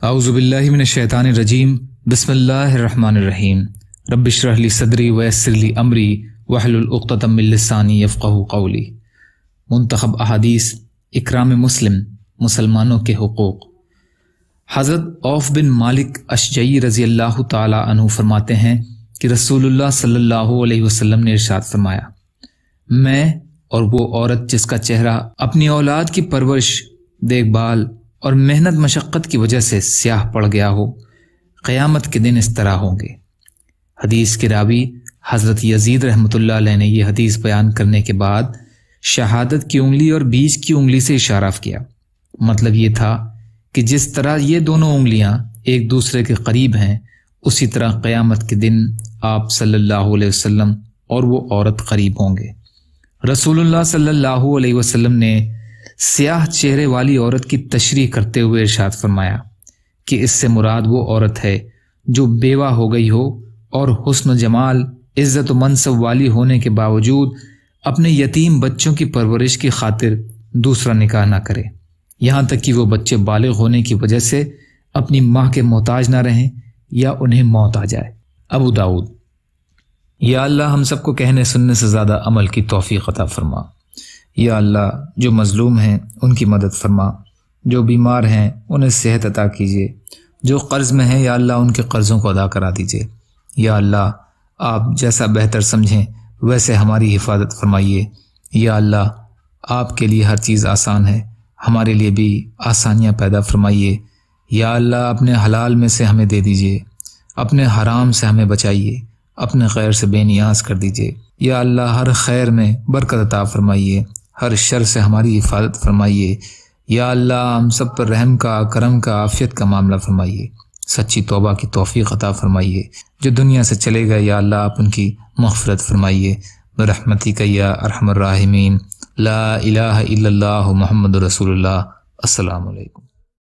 اعوذ باللہ من الشیطان الرجیم بسم اللہ الرحمن الرحیم رب اشرح لی صدری ویسر لی امری واحلل عقدۃ من لسانی یفقہوا قولی۔ منتخب احادیث اکرام مسلم، مسلمانوں کے حقوق۔ حضرت عوف بن مالک اشجعی رضی اللہ تعالی عنہ فرماتے ہیں کہ رسول اللہ صلی اللہ علیہ وسلم نے ارشاد فرمایا، میں اور وہ عورت جس کا چہرہ اپنی اولاد کی پرورش، دیکھ بھال اور محنت مشقت کی وجہ سے سیاہ پڑ گیا ہو، قیامت کے دن اس طرح ہوں گے۔ حدیث کے راوی حضرت یزید رحمۃ اللہ علیہ نے یہ حدیث بیان کرنے کے بعد شہادت کی انگلی اور بیچ کی انگلی سے اشارہ کیا۔ مطلب یہ تھا کہ جس طرح یہ دونوں انگلیاں ایک دوسرے کے قریب ہیں، اسی طرح قیامت کے دن آپ صلی اللہ علیہ وسلم اور وہ عورت قریب ہوں گے۔ رسول اللہ صلی اللہ علیہ وسلم نے سیاہ چہرے والی عورت کی تشریح کرتے ہوئے ارشاد فرمایا کہ اس سے مراد وہ عورت ہے جو بیوہ ہو گئی ہو اور حسن و جمال، عزت و منصب والی ہونے کے باوجود اپنے یتیم بچوں کی پرورش کی خاطر دوسرا نکاح نہ کرے، یہاں تک کہ وہ بچے بالغ ہونے کی وجہ سے اپنی ماں کے محتاج نہ رہیں یا انہیں موت آ جائے۔ ابو داؤد۔ یا اللہ ہم سب کو کہنے سننے سے زیادہ عمل کی توفیق عطا فرما۔ یا اللہ جو مظلوم ہیں ان کی مدد فرما، جو بیمار ہیں انہیں صحت عطا کیجیے، جو قرض میں ہیں یا اللہ ان کے قرضوں کو ادا کرا دیجیے۔ یا اللہ آپ جیسا بہتر سمجھیں ویسے ہماری حفاظت فرمائیے۔ یا اللہ آپ کے لیے ہر چیز آسان ہے، ہمارے لیے بھی آسانیاں پیدا فرمائیے۔ یا اللہ اپنے حلال میں سے ہمیں دے دیجیے، اپنے حرام سے ہمیں بچائیے، اپنے خیر سے بے نیاز کر دیجیے۔ یا اللہ ہر خیر میں برکت عطا فرمائیے، ہر شر سے ہماری حفاظت فرمائیے۔ یا اللہ ہم سب پر رحم کا، کرم کا، عافیت کا معاملہ فرمائیے، سچی توبہ کی توفیق عطا فرمائیے۔ جو دنیا سے چلے گئے یا اللہ آپ ان کی مغفرت فرمائیے برحمتک یا ارحم الراحمین۔ لا الہ الا اللہ محمد رسول اللہ۔ السلام علیکم۔